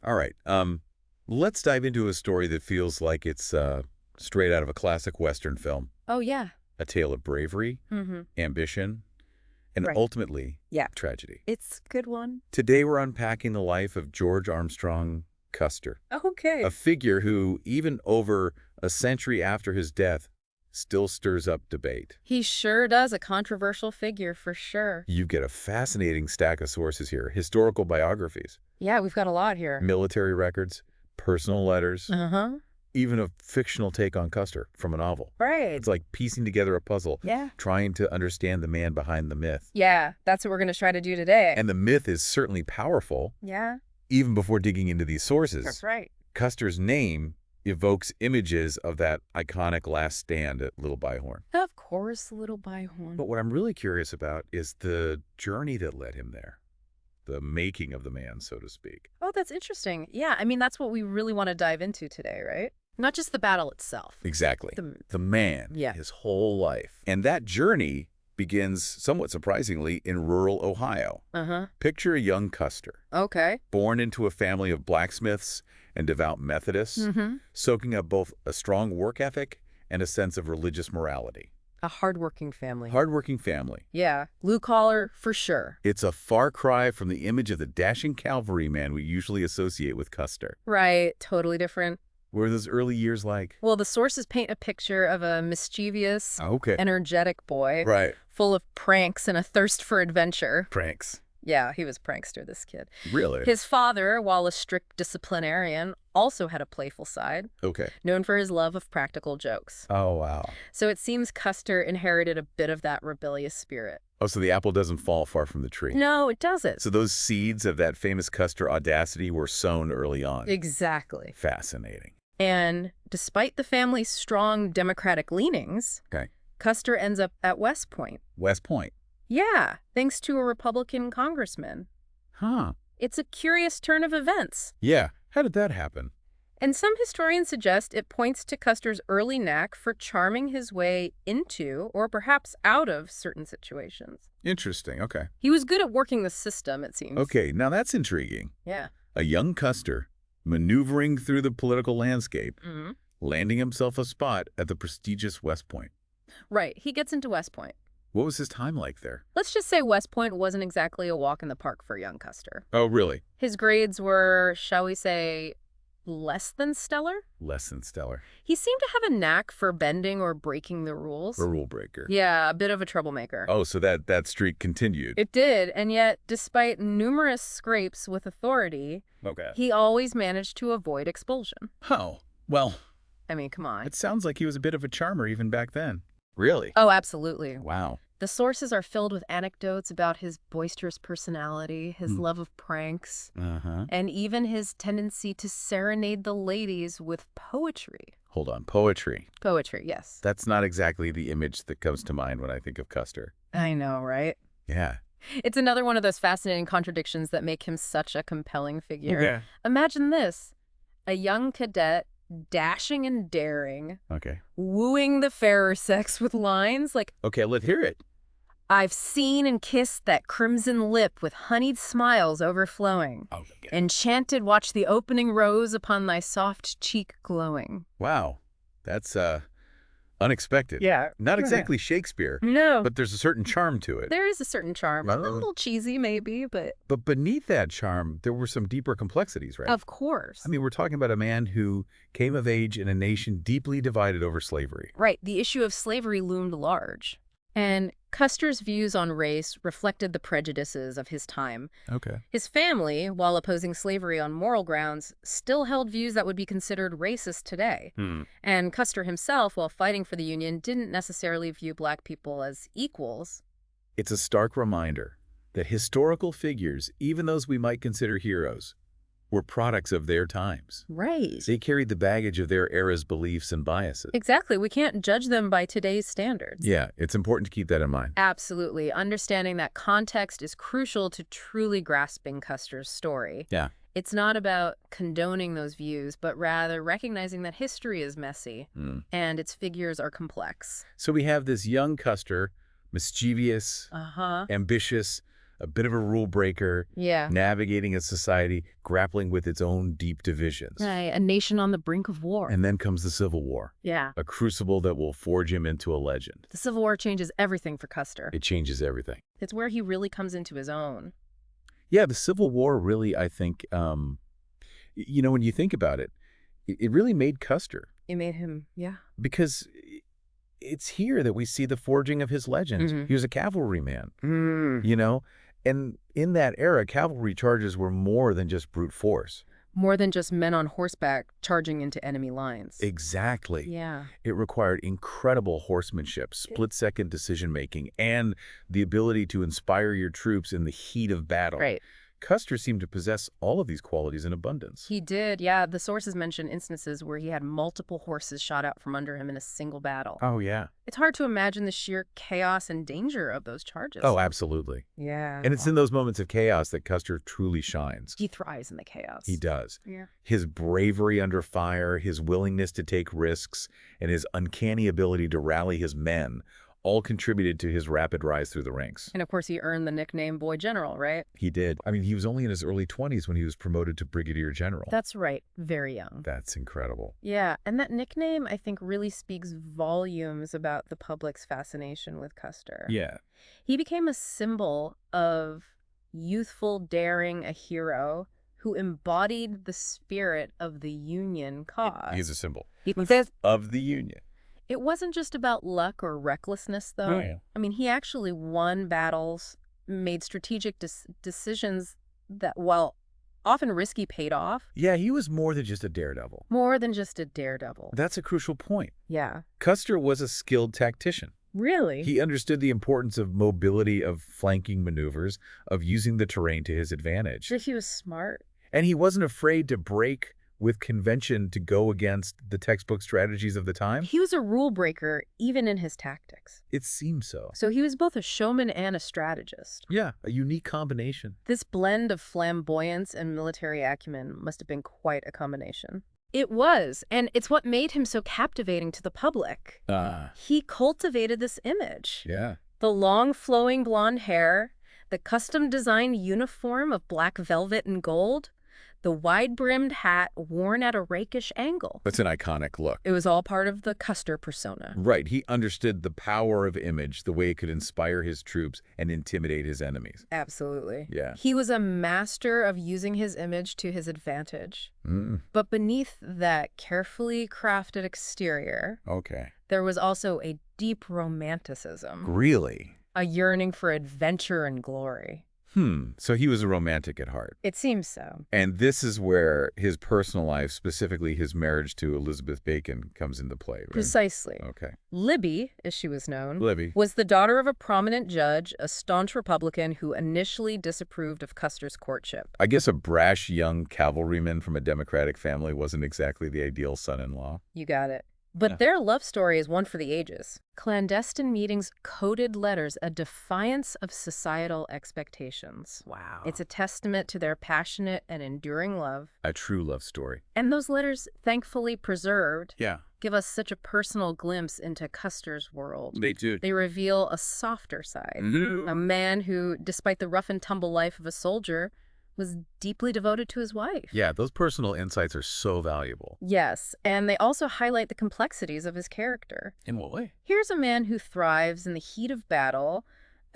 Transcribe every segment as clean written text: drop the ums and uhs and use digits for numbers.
All right. Let's dive into a story that feels like it's straight out of a classic Western film. Oh, yeah. A tale of bravery, ambition, and Right. ultimately, Yeah. tragedy. It's a good one. Today we're unpacking the life of George Armstrong Custer, Okay. a figure who, even over a century after his death, still stirs up debate. He sure does. A controversial figure, for sure. You get a fascinating stack of sources here. Historical biographies, Yeah, we've got a lot here. military records, personal letters, Uh-huh. even a fictional take on Custer from a novel. Right. It's like piecing together a puzzle, Yeah. trying to understand the man behind the myth. Yeah, that's what we're going to try to do today. And the myth is certainly powerful, Yeah, even before digging into these sources. that's right. Custer's name evokes images of that iconic last stand at Little Byhorn. Of course, Little Byhorn. But what I'm really curious about is the journey that led him there. The making of the man, so to speak. Oh, that's interesting. Yeah, I mean, that's what we really want to dive into today, right? Not just the battle itself. Exactly. The- The man, Yeah. his whole life. And that journey begins, somewhat surprisingly, in rural Ohio. Uh-huh. Picture a young Custer, Okay. born into a family of blacksmiths and devout Methodists, soaking up both a strong work ethic and a sense of religious morality. A hardworking family. Hardworking family. Yeah. Blue collar, for sure. It's a far cry from the image of the dashing cavalryman we usually associate with Custer. Right. Totally different. What were those early years like? Well, the sources paint a picture of a mischievous, Okay. energetic boy, Right. full of pranks and a thirst for adventure. Pranks. Yeah, he was a prankster, this kid. Really? His father, while a strict disciplinarian, also had a playful side, Okay. known for his love of practical jokes. Oh, wow. So it seems Custer inherited a bit of that rebellious spirit. Oh, so the apple doesn't fall far from the tree. No, it doesn't. So those seeds of that famous Custer audacity were sown early on. Exactly. Fascinating. And despite the family's strong Democratic leanings, Okay. Custer ends up at West Point. West Point. Yeah, thanks to a Republican congressman. Huh. It's a curious turn of events. Yeah. How did that happen? And some historians suggest it points to Custer's early knack for charming his way into, or perhaps out of, certain situations. Interesting. Okay. He was good at working the system, it seems. Okay. Now that's intriguing. Yeah. A young Custer maneuvering through the political landscape, Mm-hmm. landing himself a spot at the prestigious West Point. Right. He gets into West Point. What was his time like there? Let's just say West Point wasn't exactly a walk in the park for young Custer. Oh, really? His grades were, shall we say, less than stellar? Less than stellar. He seemed to have a knack for bending or breaking the rules. A rule breaker. Yeah, a bit of a troublemaker. Oh, so that streak continued. It did, and yet, despite numerous scrapes with authority, Okay. he always managed to avoid expulsion. Oh, well, I mean, come on. it sounds like he was a bit of a charmer even back then. Really? Oh, absolutely. Wow. The sources are filled with anecdotes about his boisterous personality, his love of pranks, Uh-huh. and even his tendency to serenade the ladies with poetry. Hold on. Poetry. Poetry, yes. That's not exactly the image that comes to mind when I think of Custer. I know, right? Yeah. It's another one of those fascinating contradictions that make him such a compelling figure. Okay. Imagine this. A young cadet, dashing and daring, Okay. wooing the fairer sex with lines like, Okay, let's hear it. I've seen and kissed that crimson lip with honeyed smiles overflowing. Oh, okay. Enchanted watch the opening rose upon thy soft cheek glowing. Wow. That's unexpected. Yeah. Not exactly Shakespeare, No. but there's a certain charm to it. There is a certain charm. A Uh-oh. little cheesy, maybe, but But beneath that charm, there were some deeper complexities, right? of course. I mean, we're talking about a man who came of age in a nation deeply divided over slavery. Right, the issue of slavery loomed large. And Custer's views on race reflected the prejudices of his time. Okay. His family, while opposing slavery on moral grounds, still held views that would be considered racist today. And Custer himself, while fighting for the Union, didn't necessarily view black people as equals. It's a stark reminder that historical figures, even those we might consider heroes, were products of their times. Right. They carried the baggage of their era's beliefs and biases. Exactly. We can't judge them by today's standards. Yeah, it's important to keep that in mind. Absolutely. Understanding that context is crucial to truly grasping Custer's story. Yeah. It's not about condoning those views, but rather recognizing that history is messy and its figures are complex. So we have this young Custer, mischievous, Uh-huh. ambitious, a bit of a rule breaker, Yeah. navigating a society, grappling with its own deep divisions. Right, a nation on the brink of war. And then comes the Civil War, Yeah. a crucible that will forge him into a legend. The Civil War changes everything for Custer. It changes everything. It's where he really comes into his own. Yeah, the Civil War really, I think, when you think about it, it really made Custer. It made him, yeah. Because it's here that we see the forging of his legend. He was a cavalryman, and in that era, cavalry charges were more than just brute force. More than just men on horseback charging into enemy lines. Exactly. Yeah. It required incredible horsemanship, split-second decision-making, and the ability to inspire your troops in the heat of battle. Right. Custer seemed to possess all of these qualities in abundance. He did, yeah. The sources mention instances where he had multiple horses shot out from under him in a single battle. Oh, yeah. It's hard to imagine the sheer chaos and danger of those charges. Oh, absolutely. Yeah. And it's in those moments of chaos that Custer truly shines. He thrives in the chaos. He does. Yeah. His bravery under fire, his willingness to take risks, and his uncanny ability to rally his men all contributed to his rapid rise through the ranks. And of course, he earned the nickname Boy General, right? He did. I mean, he was only in his early 20s when he was promoted to Brigadier General. That's right. Very young. That's incredible. Yeah, and that nickname, I think, really speaks volumes about the public's fascination with Custer. Yeah. He became a symbol of youthful daring, a hero who embodied the spirit of the Union cause. He's a symbol. He says Of the Union. it wasn't just about luck or recklessness, though. Oh, yeah. I mean, he actually won battles, made strategic decisions that, while often risky, paid off. Yeah, he was more than just a daredevil. More than just a daredevil. That's a crucial point. Yeah. Custer was a skilled tactician. Really? He understood the importance of mobility, of flanking maneuvers, of using the terrain to his advantage. He was smart. And he wasn't afraid to break with convention to go against the textbook strategies of the time. He was a rule breaker, even in his tactics. It seems so. So he was both a showman and a strategist. Yeah, a unique combination. This blend of flamboyance and military acumen must have been quite a combination. It was, and it's what made him so captivating to the public. He cultivated this image. Yeah. The long flowing blonde hair, the custom-designed uniform of black velvet and gold, the wide-brimmed hat worn at a rakish angle. That's an iconic look. It was all part of the Custer persona. Right. He understood the power of image, the way it could inspire his troops and intimidate his enemies. Absolutely. Yeah. He was a master of using his image to his advantage. But beneath that carefully crafted exterior, Okay. there was also a deep romanticism, Really? a yearning for adventure and glory. So he was a romantic at heart. It seems so. And this is where his personal life, specifically his marriage to Elizabeth Bacon, comes into play, right? Precisely. Okay. Libby, as she was known, Libby. was the daughter of a prominent judge, a staunch Republican who initially disapproved of Custer's courtship. I guess a brash young cavalryman from a Democratic family wasn't exactly the ideal son-in-law. You got it. But their love story is one for the ages. Clandestine meetings, coded letters, a defiance of societal expectations. Wow. It's a testament to their passionate and enduring love. A true love story. And those letters, thankfully preserved, Yeah. give us such a personal glimpse into Custer's world. They do. They reveal a softer side. A man who, despite the rough and tumble life of a soldier, was deeply devoted to his wife. Yeah, those personal insights are so valuable. Yes, and they also highlight the complexities of his character. In what way? Here's a man who thrives in the heat of battle,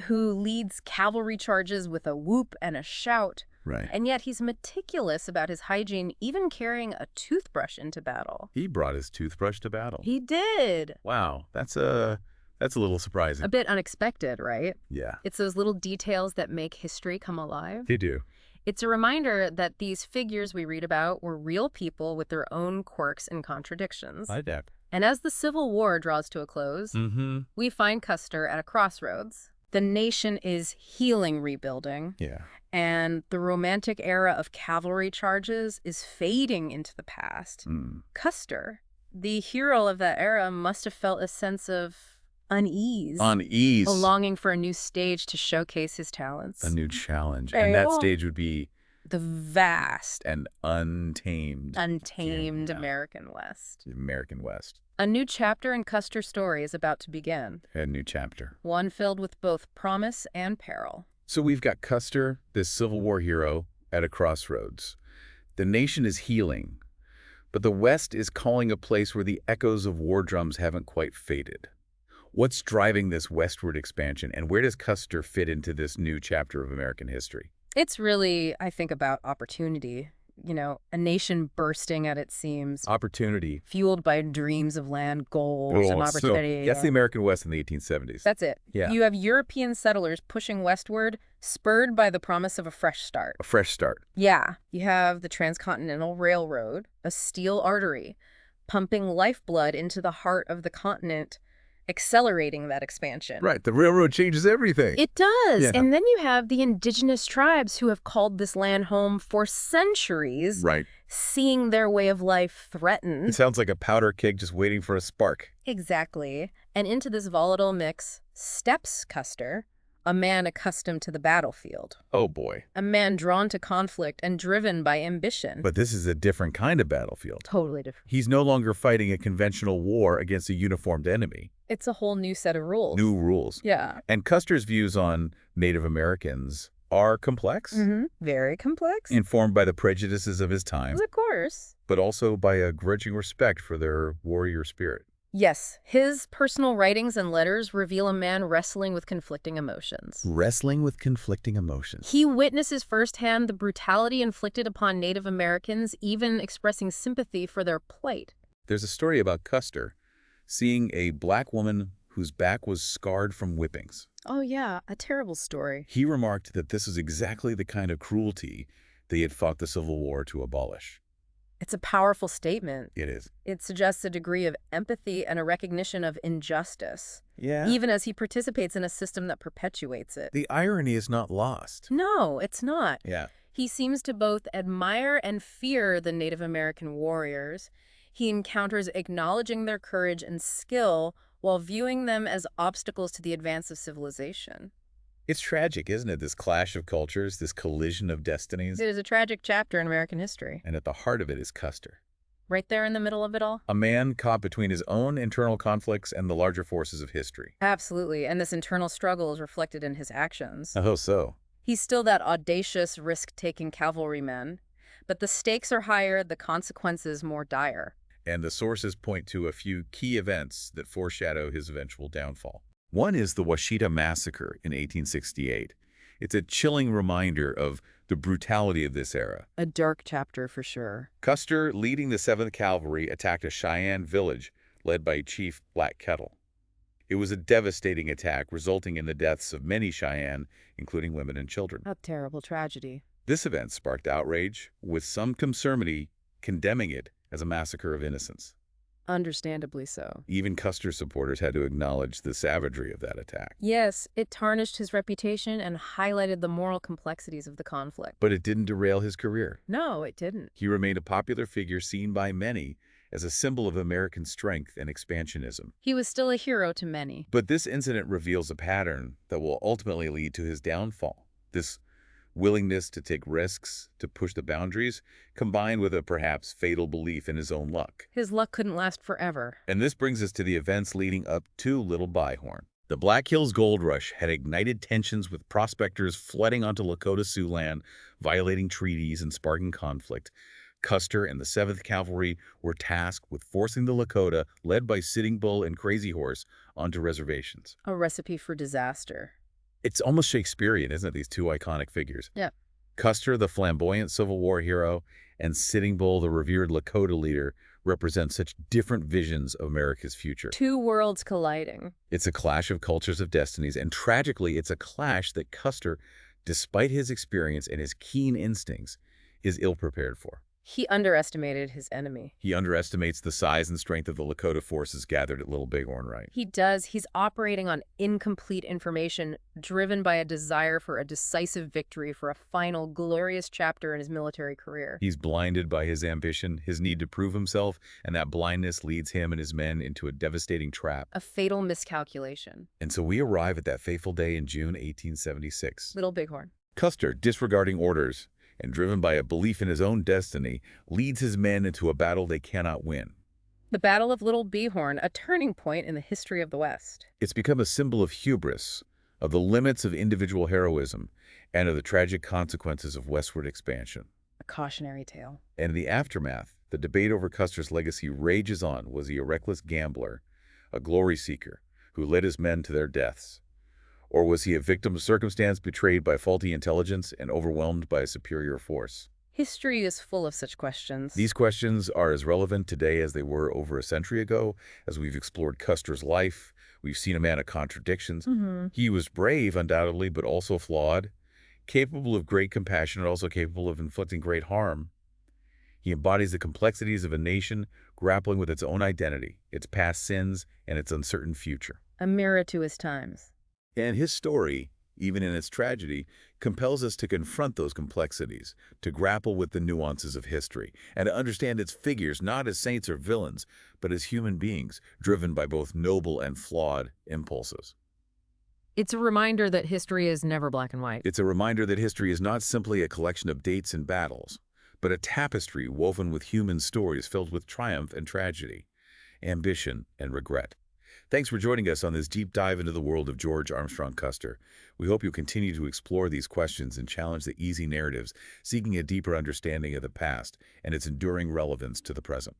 who leads cavalry charges with a whoop and a shout, Right. and yet he's meticulous about his hygiene, even carrying a toothbrush into battle. He brought his toothbrush to battle. He did. Wow, that's a little surprising. A bit unexpected, right? Yeah. It's those little details that make history come alive. They do. It's a reminder that these figures we read about were real people with their own quirks and contradictions. I adapt. And as the Civil War draws to a close, we find Custer at a crossroads. The nation is healing, rebuilding, Yeah. and the romantic era of cavalry charges is fading into the past. Custer, the hero of that era, must have felt a sense of unease. Unease. A longing for a new stage to showcase his talents. A new challenge. And that stage would be the vast, an untamed American West. The American West. A new chapter in Custer's story is about to begin. A new chapter. One filled with both promise and peril. So we've got Custer, this Civil War hero, at a crossroads. The nation is healing, but the West is calling a place where the echoes of war drums haven't quite faded. What's driving this westward expansion, and where does Custer fit into this new chapter of American history? It's really, I think, about opportunity. A nation bursting at its seams, Opportunity. fueled by dreams of land, goals, and opportunity. That's the American West in the 1870s. That's it. Yeah. You have European settlers pushing westward, spurred by the promise of a fresh start. A fresh start. Yeah. You have the Transcontinental Railroad, a steel artery, pumping lifeblood into the heart of the continent, accelerating that expansion. Right. The railroad changes everything. It does. Yeah. And then you have the indigenous tribes who have called this land home for centuries, Right. seeing their way of life threatened. It sounds like a powder keg just waiting for a spark. Exactly. And into this volatile mix steps Custer, a man accustomed to the battlefield, Oh, boy. a man drawn to conflict and driven by ambition. But this is a different kind of battlefield. Totally different. He's no longer fighting a conventional war against a uniformed enemy. It's a whole new set of rules. New rules. Yeah. And Custer's views on Native Americans are complex, Very complex. informed by the prejudices of his time, Of course. but also by a grudging respect for their warrior spirit. Yes, his personal writings and letters reveal a man wrestling with conflicting emotions. Wrestling with conflicting emotions. He witnesses firsthand the brutality inflicted upon Native Americans, even expressing sympathy for their plight. There's a story about Custer seeing a black woman whose back was scarred from whippings. Oh yeah, a terrible story. He remarked that this was exactly the kind of cruelty they had fought the Civil War to abolish. It's a powerful statement. It is. It suggests a degree of empathy and a recognition of injustice, Yeah. even as he participates in a system that perpetuates it. The irony is not lost. No, it's not. Yeah. He seems to both admire and fear the Native American warriors. He encounters acknowledging their courage and skill while viewing them as obstacles to the advance of civilization. It's tragic, isn't it? This clash of cultures, this collision of destinies. It is a tragic chapter in American history. And at the heart of it is Custer. Right there in the middle of it all? A man caught between his own internal conflicts and the larger forces of history. Absolutely, and this internal struggle is reflected in his actions. Oh, so. He's still that audacious, risk-taking cavalryman, but the stakes are higher, the consequences more dire. And the sources point to a few key events that foreshadow his eventual downfall. One is the Washita Massacre in 1868. It's a chilling reminder of the brutality of this era. A dark chapter for sure. Custer, leading the 7th Cavalry, attacked a Cheyenne village led by Chief Black Kettle. It was a devastating attack, resulting in the deaths of many Cheyenne, including women and children. A terrible tragedy. This event sparked outrage, with some conservative condemning it as a massacre of innocents. Understandably so. Even Custer supporters had to acknowledge the savagery of that attack. Yes, it tarnished his reputation and highlighted the moral complexities of the conflict. But it didn't derail his career. No, it didn't. He remained a popular figure seen by many as a symbol of American strength and expansionism. He was still a hero to many. But this incident reveals a pattern that will ultimately lead to his downfall. This willingness to take risks, to push the boundaries, combined with a perhaps fatal belief in his own luck. His luck couldn't last forever. And this brings us to the events leading up to Little Bighorn. The Black Hills Gold Rush had ignited tensions with prospectors flooding onto Lakota Sioux land, violating treaties and sparking conflict. Custer and the 7th Cavalry were tasked with forcing the Lakota, led by Sitting Bull and Crazy Horse, onto reservations. A recipe for disaster. It's almost Shakespearean, isn't it, these two iconic figures? Yeah. Custer, the flamboyant Civil War hero, and Sitting Bull, the revered Lakota leader, represent such different visions of America's future. Two worlds colliding. It's a clash of cultures of destinies, and tragically, it's a clash that Custer, despite his experience and his keen instincts, is ill-prepared for. He underestimated his enemy. He underestimates the size and strength of the Lakota forces gathered at Little Bighorn, right? He does. He's operating on incomplete information, driven by a desire for a decisive victory, for a final, glorious chapter in his military career. He's blinded by his ambition, his need to prove himself, and that blindness leads him and his men into a devastating trap. A fatal miscalculation. And so we arrive at that fateful day in June 1876. Little Bighorn. Custer, disregarding orders and driven by a belief in his own destiny, leads his men into a battle they cannot win. The Battle of Little Bighorn, a turning point in the history of the West. It's become a symbol of hubris, of the limits of individual heroism, and of the tragic consequences of westward expansion. A cautionary tale. And in the aftermath, the debate over Custer's legacy rages on. Was he a reckless gambler, a glory seeker, who led his men to their deaths? Or was he a victim of circumstance, betrayed by faulty intelligence and overwhelmed by a superior force? History is full of such questions. These questions are as relevant today as they were over a century ago. As we've explored Custer's life, we've seen a man of contradictions. He was brave, undoubtedly, but also flawed, capable of great compassion and also capable of inflicting great harm. He embodies the complexities of a nation grappling with its own identity, its past sins, and its uncertain future. A mirror to his times. And his story, even in its tragedy, compels us to confront those complexities, to grapple with the nuances of history, and to understand its figures not as saints or villains, but as human beings, driven by both noble and flawed impulses. It's a reminder that history is never black and white. It's a reminder that history is not simply a collection of dates and battles, but a tapestry woven with human stories filled with triumph and tragedy, ambition and regret. Thanks for joining us on this deep dive into the world of George Armstrong Custer. We hope you'll continue to explore these questions and challenge the easy narratives, seeking a deeper understanding of the past and its enduring relevance to the present.